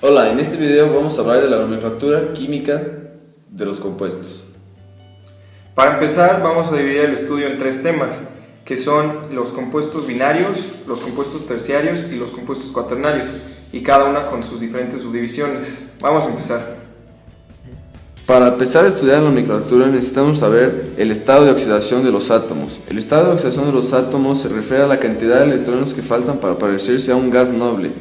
Hola, en este video vamos a hablar de la nomenclatura química de los compuestos. Para empezar, vamos a dividir el estudio en tres temas, que son los compuestos binarios, los compuestos terciarios y los compuestos cuaternarios, y cada una con sus diferentes subdivisiones. Vamos a empezar. Para empezar a estudiar la nomenclatura necesitamos saber el estado de oxidación de los átomos. El estado de oxidación de los átomos se refiere a la cantidad de electrones que faltan para parecerse a un gas noble,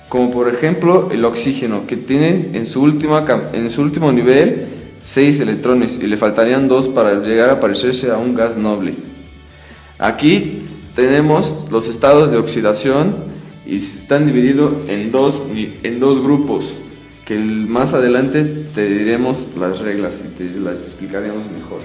como por ejemplo el oxígeno, que tiene en su último nivel 6 electrones y le faltarían 2 para llegar a parecerse a un gas noble. Aquí tenemos los estados de oxidación y están divididos en dos grupos, que más adelante te diremos las reglas y te las explicaremos mejor.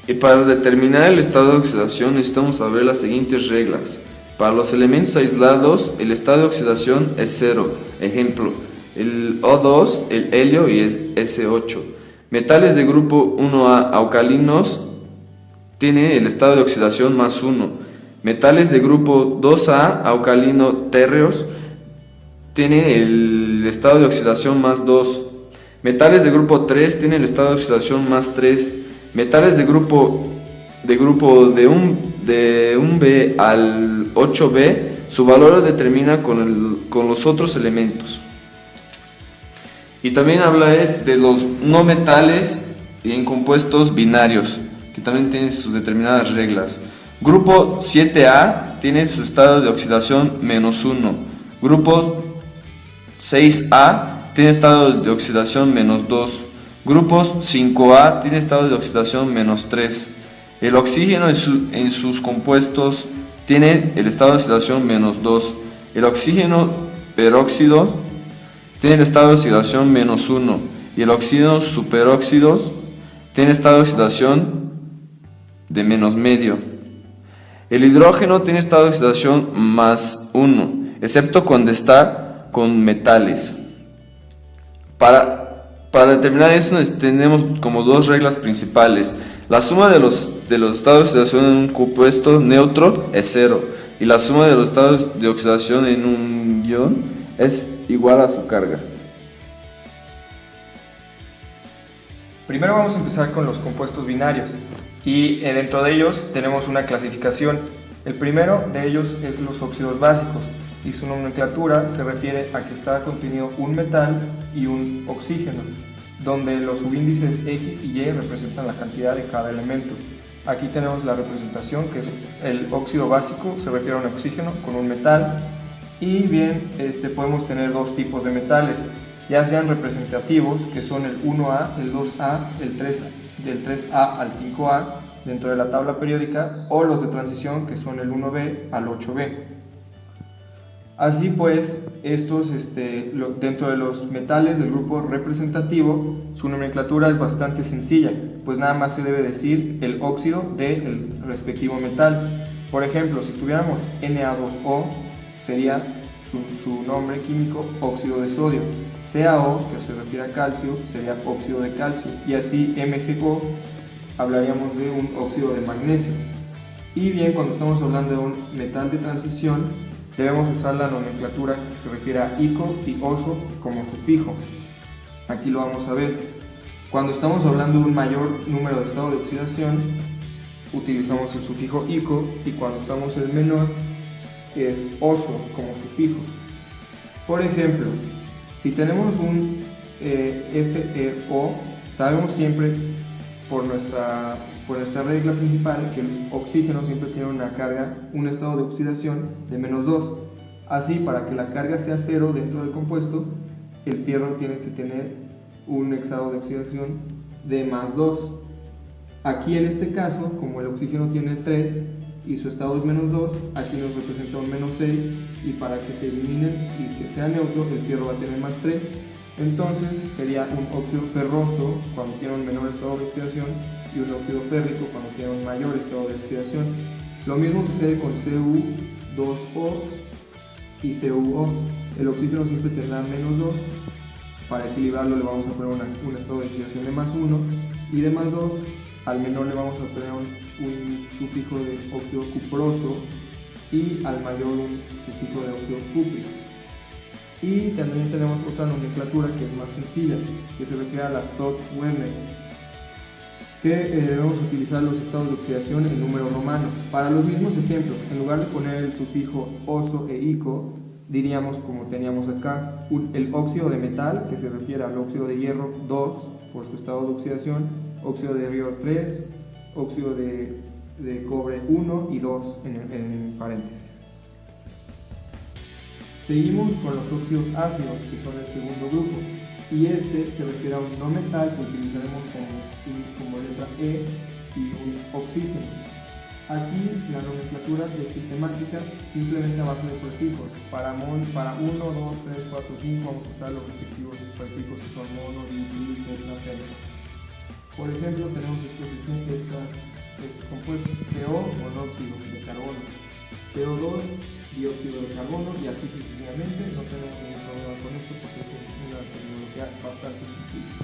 Y para determinar el estado de oxidación necesitamos saber las siguientes reglas. Para los elementos aislados, el estado de oxidación es 0. Ejemplo, el O2, el helio y el S8. Metales de grupo 1A alcalinos tienen el estado de oxidación más 1. Metales de grupo 2A alcalino térreos tienen el estado de oxidación más 2. Metales de grupo 3 tienen el estado de oxidación más 3. Metales de grupo de 1B al 8B, su valor lo determina con los otros elementos. Y también hablaré de los no metales en compuestos binarios, que también tienen sus determinadas reglas. Grupo 7A tiene su estado de oxidación menos 1. Grupo 6A tiene estado de oxidación menos 2. Grupos 5A tiene estado de oxidación menos 3. El oxígeno en sus compuestos tiene el estado de oxidación menos 2. El oxígeno peróxido tiene el estado de oxidación menos 1. Y el oxígeno superóxido tiene estado de oxidación de menos medio. El hidrógeno tiene estado de oxidación más 1, excepto cuando está con metales. Para determinar eso tenemos como dos reglas principales. La suma de los estados de oxidación en un compuesto neutro es 0 y la suma de los estados de oxidación en un ion es igual a su carga. Primero vamos a empezar con los compuestos binarios y dentro de ellos tenemos una clasificación. El primero de ellos es los óxidos básicos y su nomenclatura se refiere a que está contenido un metal y un oxígeno, donde los subíndices X y Y representan la cantidad de cada elemento. Aquí tenemos la representación, que es el óxido básico, se refiere a un oxígeno con un metal, y bien, podemos tener dos tipos de metales, ya sean representativos, que son el 1A, el 2A, el 3A, del 3A al 5A dentro de la tabla periódica, o los de transición, que son el 1B al 8B. Así pues, estos dentro de los metales del grupo representativo, su nomenclatura es bastante sencilla, pues nada más se debe decir el óxido del respectivo metal. Por ejemplo, si tuviéramos Na2O, sería su nombre químico óxido de sodio. CaO, que se refiere a calcio, sería óxido de calcio. Y así MgO, hablaríamos de un óxido de magnesio. Y bien, cuando estamos hablando de un metal de transición, debemos usar la nomenclatura que se refiere a ico y oso como sufijo. Aquí lo vamos a ver. Cuando estamos hablando de un mayor número de estado de oxidación, utilizamos el sufijo ico, y cuando usamos el menor es oso como sufijo. Por ejemplo, si tenemos un FeO, sabemos siempre por nuestra regla principal que el oxígeno siempre tiene una carga, un estado de oxidación de menos 2. Así, para que la carga sea 0 dentro del compuesto, el fierro tiene que tener un estado de oxidación de más 2. Aquí en este caso, como el oxígeno tiene 3 y su estado es menos 2, aquí nos representa un menos 6, y para que se eliminen y que sea neutro, el fierro va a tener más 3. Entonces sería un óxido ferroso cuando tiene un menor estado de oxidación y un óxido férrico cuando tiene un mayor estado de oxidación. Lo mismo sucede con Cu2O y CuO. El oxígeno siempre tendrá menos 2. Para equilibrarlo le vamos a poner un estado de oxidación de más 1, y de más 2 al menor le vamos a poner un sufijo de óxido cuproso, y al mayor un sufijo de óxido cúprico. Y también tenemos otra nomenclatura que es más sencilla, que se refiere a las Stott-Werner, que debemos utilizar los estados de oxidación en número romano. Para los mismos ejemplos, en lugar de poner el sufijo oso e ico, diríamos como teníamos acá, el óxido de metal, que se refiere al óxido de hierro 2 por su estado de oxidación, óxido de hierro 3, óxido de cobre 1 y 2 en paréntesis. Seguimos con los óxidos ácidos, que son el segundo grupo, y este se refiere a un no metal que utilizaremos como letra E y un oxígeno. Aquí la nomenclatura es sistemática, simplemente a base de prefijos. Para 1, 2, 3, 4, 5 vamos a usar los respectivos prefijos que son mono, di, tetra, penta. Por ejemplo, tenemos estos compuestos: CO, monóxido de carbono, CO2, dióxido de carbono, y así sucesivamente. No tenemos ningún problema con esto, pues es una terminología bastante sencilla.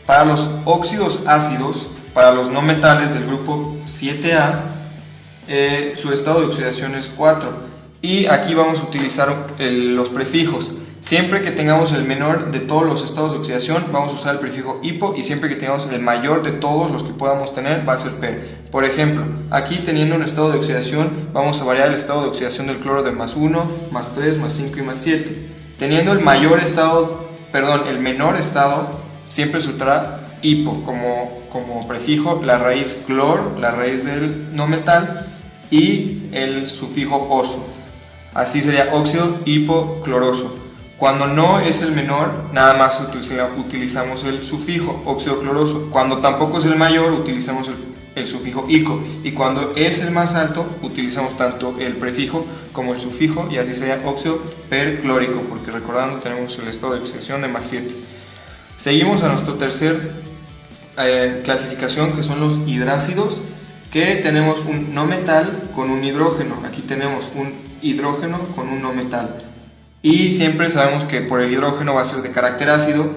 Para los óxidos ácidos, para los no metales del grupo 7A, su estado de oxidación es 4, y aquí vamos a utilizar los prefijos. Siempre que tengamos el menor de todos los estados de oxidación, vamos a usar el prefijo hipo, y siempre que tengamos el mayor de todos los que podamos tener, va a ser per. Por ejemplo, aquí teniendo un estado de oxidación, vamos a variar el estado de oxidación del cloro de +1, +3, +5 y +7. Teniendo el menor estado, siempre se usará hipo como prefijo, la raíz clor, la raíz del no metal, y el sufijo oso. Así sería óxido hipocloroso. Cuando no es el menor, nada más utilizamos el sufijo óxido cloroso. Cuando tampoco es el mayor, utilizamos el sufijo ico. Y cuando es el más alto, utilizamos tanto el prefijo como el sufijo, y así sería óxido perclórico, porque recordando tenemos el estado de oxidación de +7. Seguimos a nuestra tercer clasificación, que son los hidrácidos, que tenemos un no metal con un hidrógeno. Aquí tenemos un hidrógeno con un no metal. Y siempre sabemos que por el hidrógeno va a ser de carácter ácido,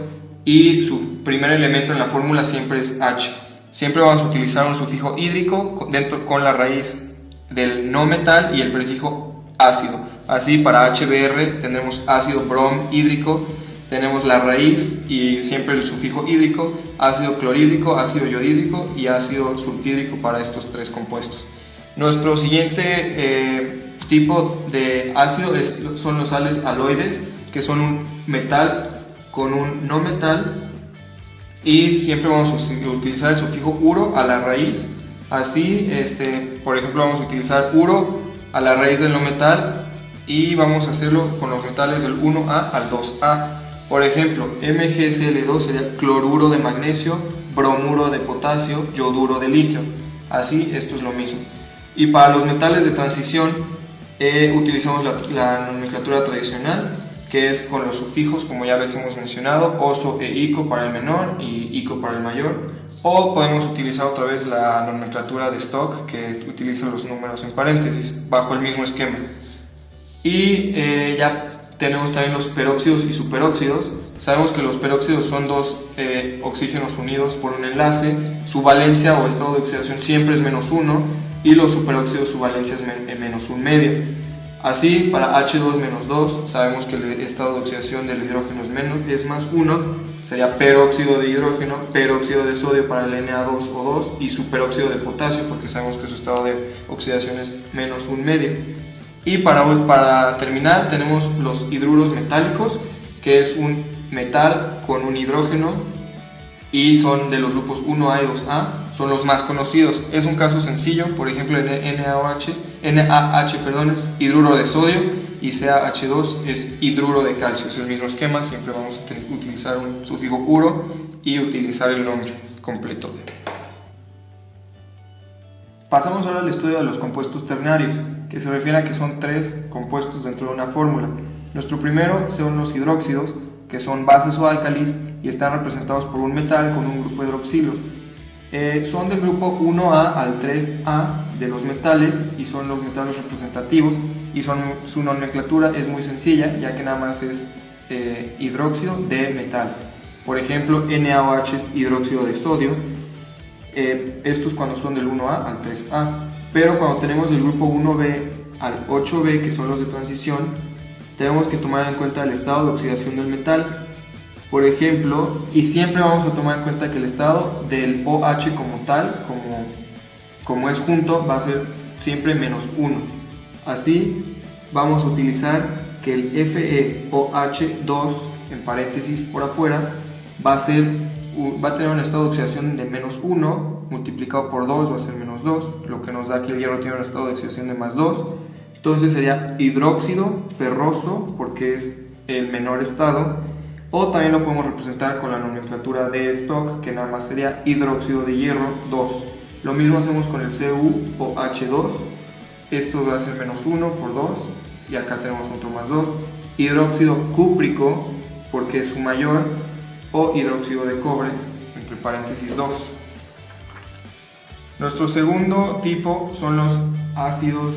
y su primer elemento en la fórmula siempre es H. Siempre vamos a utilizar un sufijo hídrico con la raíz del no metal y el prefijo ácido. Así para HBr tendremos ácido bromhídrico, tenemos la raíz y siempre el sufijo hídrico, ácido clorhídrico, ácido yodhídrico y ácido sulfhídrico para estos tres compuestos. Nuestro siguiente tipo de ácido son los sales aloides, que son un metal con un no metal, y siempre vamos a utilizar el sufijo uro a la raíz. Así, por ejemplo, vamos a utilizar uro a la raíz del no metal, y vamos a hacerlo con los metales del 1A al 2A. Por ejemplo, MgSl2 sería cloruro de magnesio, bromuro de potasio, yoduro de litio. Así, esto es lo mismo. Y para los metales de transición, utilizamos la nomenclatura tradicional, que es con los sufijos, como ya les hemos mencionado, oso e ico para el menor y ico para el mayor. O podemos utilizar otra vez la nomenclatura de Stock, que utiliza los números en paréntesis, bajo el mismo esquema. Y ya tenemos también los peróxidos y superóxidos. Sabemos que los peróxidos son dos oxígenos unidos por un enlace. Su valencia o estado de oxidación siempre es -1, y los superóxidos su valencia es -1,5. Así, para H2-2 sabemos que el estado de oxidación del hidrógeno es +1, sería peróxido de hidrógeno, peróxido de sodio para el Na2O2, y superóxido de potasio, porque sabemos que su estado de oxidación es -1,5. Y para terminar tenemos los hidruros metálicos, que es un metal con un hidrógeno, y son de los grupos 1A y 2A, son los más conocidos. Es un caso sencillo, por ejemplo, NaH es hidruro de sodio, y CaH2 es hidruro de calcio. Es el mismo esquema, siempre vamos a utilizar un sufijo uro y utilizar el nombre completo. Pasamos ahora al estudio de los compuestos ternarios, que se refiere a que son 3 compuestos dentro de una fórmula. Nuestro primero son los hidróxidos, que son bases o álcalis y están representados por un metal con un grupo hidroxilo. Son del grupo 1A al 3A de los metales, y son los metales representativos, y su nomenclatura es muy sencilla, ya que nada más es hidróxido de metal. Por ejemplo, NaOH es hidróxido de sodio. Estos cuando son del 1A al 3A. Pero cuando tenemos el grupo 1B al 8B, que son los de transición, tenemos que tomar en cuenta el estado de oxidación del metal. Por ejemplo, y siempre vamos a tomar en cuenta que el estado del OH como tal, como es junto, va a ser siempre -1. Así vamos a utilizar que el FeOH2, en paréntesis por afuera, va a tener un estado de oxidación de -1, multiplicado por 2 va a ser -2, lo que nos da que el hierro tiene un estado de oxidación de +2. Entonces sería hidróxido ferroso, porque es el menor estado, o también lo podemos representar con la nomenclatura de Stock, que nada más sería hidróxido de hierro 2. Lo mismo hacemos con el CuOH2, esto va a ser -1 por 2, y acá tenemos otro +2. Hidróxido cúprico, porque es su mayor, o hidróxido de cobre, entre paréntesis 2. Nuestro segundo tipo son los ácidos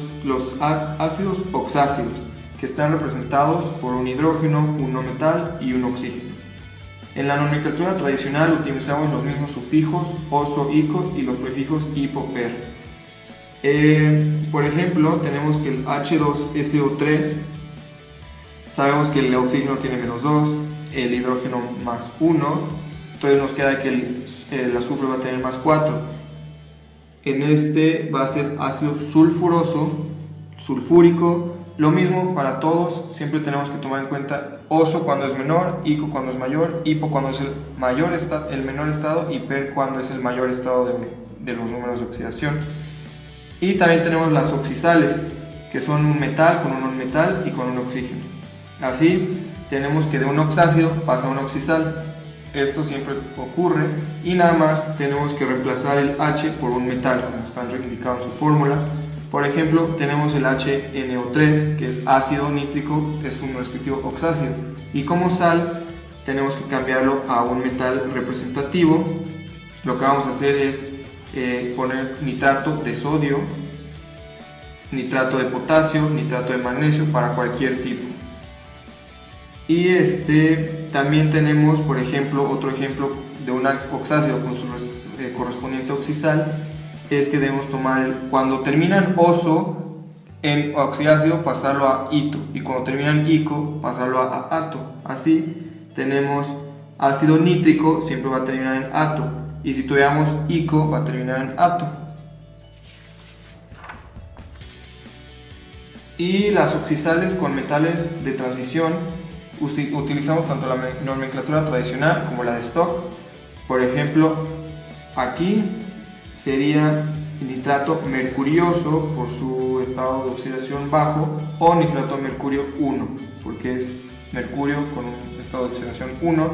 oxácidos, que están representados por un hidrógeno, un no metal y un oxígeno. En la nomenclatura tradicional utilizamos los mismos sufijos oso, ico y los prefijos hipo, per. Por ejemplo, tenemos que el H2SO3, sabemos que el oxígeno tiene -2, el hidrógeno +1, entonces nos queda que el azufre va a tener +4. En este va a ser ácido sulfúrico. Lo mismo para todos, siempre tenemos que tomar en cuenta oso cuando es menor, ico cuando es mayor, hipo cuando es el menor estado y per cuando es el mayor estado de los números de oxidación. Y también tenemos las oxisales, que son un metal con un nonmetal y con un oxígeno. Así tenemos que de un oxácido pasa a un oxisal. Esto siempre ocurre y nada más tenemos que reemplazar el H por un metal, como está indicado en su fórmula. Por ejemplo, tenemos el HNO3, que es ácido nítrico, es un respectivo oxácido, y como sal tenemos que cambiarlo a un metal representativo. Lo que vamos a hacer es poner nitrato de sodio, nitrato de potasio, nitrato de magnesio para cualquier tipo. Y también tenemos, por ejemplo, otro ejemplo de un oxácido con su correspondiente oxisal, es que debemos tomar, cuando termina en oso, en oxiácido pasarlo a ito, y cuando termina en ico pasarlo a ato. Así tenemos ácido nítrico, siempre va a terminar en ato, y si tuviéramos ico va a terminar en ato. Y las oxisales con metales de transición, utilizamos tanto la nomenclatura tradicional como la de Stock. Por ejemplo, aquí sería nitrato mercurioso por su estado de oxidación bajo, o nitrato de mercurio 1 porque es mercurio con un estado de oxidación 1.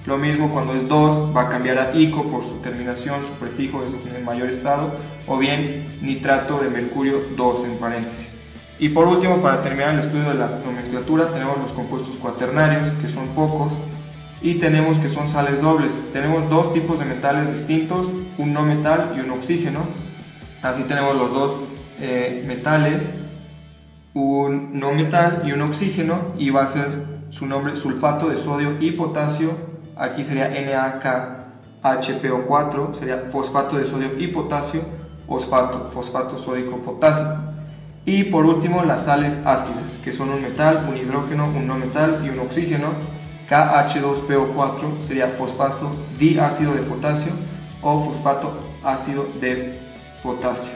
Lo mismo cuando es 2 va a cambiar a ico por su terminación, su prefijo, eso tiene el mayor estado, o bien nitrato de mercurio 2 en paréntesis. Y por último, para terminar el estudio de la nomenclatura, tenemos los compuestos cuaternarios, que son pocos, y tenemos que son sales dobles. Tenemos dos tipos de metales distintos, un no metal y un oxígeno. Así tenemos los dos metales, un no metal y un oxígeno, y va a ser su nombre sulfato de sodio y potasio. Aquí sería NaKHPO4, sería fosfato de sodio y potasio, fosfato sódico potásico. Y por último, las sales ácidas, que son un metal, un hidrógeno, un no metal y un oxígeno. KH2PO4 sería fosfato diácido de potasio o fosfato ácido de potasio.